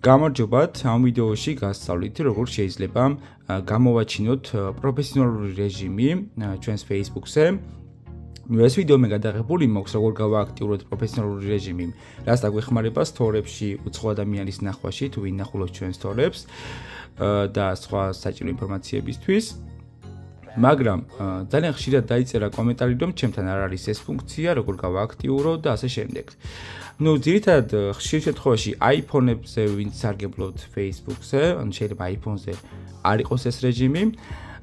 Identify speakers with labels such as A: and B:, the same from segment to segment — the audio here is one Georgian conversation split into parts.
A: გამარჯობათ, ამ ვიდეოში გასწავლით, როგორ შეიძლება გამოვაჩინოთ პროფესიონალური რეჟიმი ჩვენს Facebook-ზე. ეს ვიდეო მე გადაღებული მაქვს, როგორ გავააქტიუროთ პროფესიონალური რეჟიმი, რაც დაგვეხმარება სტორებში უცხო ადამიანის ნახვაში, თუ ვინ ნახულობს ჩვენ სტორებს და სხვა საჭირო ინფორმაციებისთვის. მაგრამ ძალიან ხშირად დაიწერა კომენტარი, რომ ჩემთან არ არის ეს ფუნქცია, როგორ გავააქტიურო და ასე შემდეგ. ძირითადად ხშირ შემთხვევაში iPhone-ებზე ვინც სარგებლობთ Facebook-ზე, ან შეიძლება iPhone-ზე არ იყოს ეს რეჟიმი,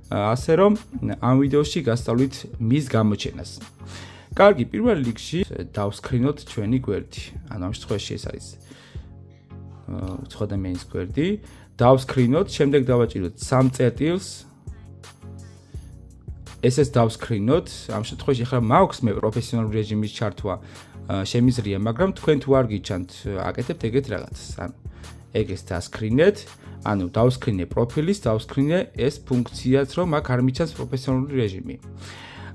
A: ასე რომ ამ ვიდეოში გასწავლით მის გამოჩენას. კარგი, პირველ რიგში დავსკრინოთ ჩვენი გვერდი. ანუ ამ შემთხვევაში ეს არის უცხო ადამიანის გვერდი. დავსკრინოთ, შემდეგ დავაჭიროთ 3 წერტილს. ესეც დავსკრინოთ. ამ შემთხვევაში ახლა მაქვს მე პროფესიონალური რეჟიმის ჩართვა შემიძლია, მაგრამ თქვენ თუ არ გიჩანთ, აკეთებთ ეგეთ რაღაცას. ანუ ეგეს დასკრინეთ, ანუ დავსკრინე პროფილის, დავსკრინე ეს ფუნქციაც, რომ აქ არ მიჩანს პროფესიონალური რეჟიმი.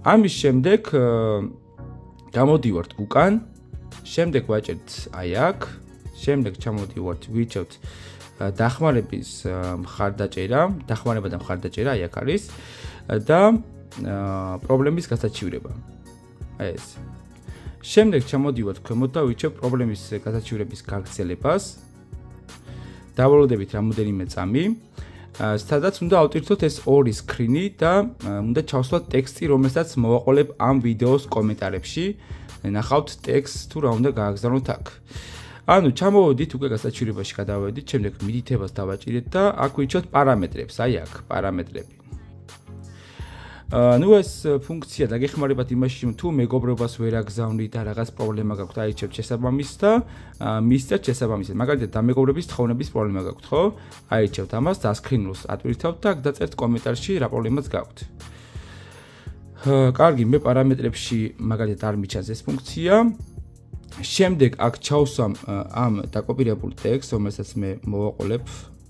A: ამის შემდეგ გამოდივართ უკან, შემდეგ ვაჭერთ აი აქ, შემდეგ ჩამოდივართ, ვიჩევთ დახმარების მხარდაჭერა, დახმარება და მხარდაჭერა აი აქ არის და პრობლემის გასაჩივრება. აი ეს. შემდეგ ჩამოდივართ ქვემოთ და ვიჩევ პრობლემის გასაჩივრების გაგრძელებას. დავალოდებით რამოდენიმე წამი. სადაც უნდა ავტვირთოთ ეს ორი სკრინი და უნდა ჩავსვათ ტექსტი, რომელსაც მოვაყოლებ ამ ვიდეოს კომენტარებში. ნახავთ ტექსტს თუ რა უნდა გააგზავნოთ აქ. ანუ ჩამოვედით უკვე გასაჩივრებაში გადავედით, შემდეგ მიდითებას დავაჭირეთ და აქ ვიჩვენთ პარამეტრებს, აი აქ პარამეტრები. ეს ფუნქცია დაგეხმარებათ იმაში, თუ მეგობრობას ვერ აგზავნით და რაღაც პრობლემა გაქვთ, აირჩევთ შესაბამისს და მისწერთ შესაბამისად. მაგალითად, დამეგობრების თხოვნების პრობლემა გაქვთ, ხო? აირჩევთ ამას, დასკრინულს ატვირთავთ და დაწერთ კომენტარში რა პრობლემაც გაქვთ. კარგი, მე პარამეტრებში მაგალითად არ მიჩანს ეს ფუნქცია. შემდეგ აქ ჩავსვამ ამ დაკოპირებულ ტექსტს, რომელსაც მე მოვაყოლებ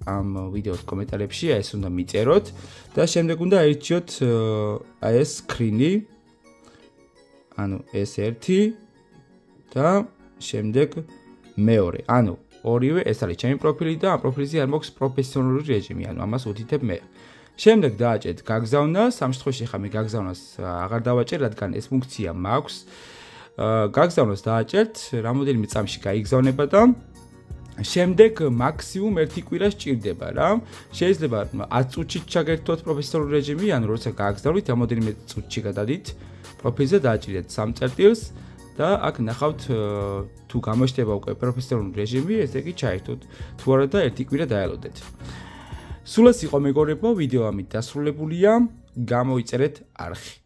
A: ამ ვიდეოს კომენტარებში, ეს უნდა მიწეროთ და შემდეგ უნდა აირჩიოთ აი ეს სკრინი, ანუ ეს ერთი და შემდეგ მეორე. ანუ ორივე ეს არის ჩემი პროფილი და ამ პროფილზე არ მაქვს პროფესიონალური რეჟიმი, ანუ ამას ვუთითებ მე. შემდეგ დააჭერთ გაგზავნას, ამ შემთხვევაში ხა მე გაგზავნას აღარ დავაჭერ, რადგან ეს ფუნქცია მაქვს. გაგზავნას დააჭერთ, რამოდენიმე წამში გაიგზავნება და შემდეგ მაქსიმუმ 1 კვირა სჭირდება რა. შეიძლება 10 წუთში ჩაგერთოთ პროფესიონალური რეჟიმი, ანუ როცა გააგზავნით, რამოდენიმე წუთში გადადით პროფილზე დააჭირეთ 3 წერტილს და აქ ნახავთ თუ გამოჩნდება უკვე პროფესიონალური რეჟიმი, ესე იგი ჩაერთოთ. თუ არა და 1 კვირა დაელოდეთ. სულ ეს იყო მეგობრებო, ვიდეო ამით დასრულებულია. გამოიწერეთ არხი.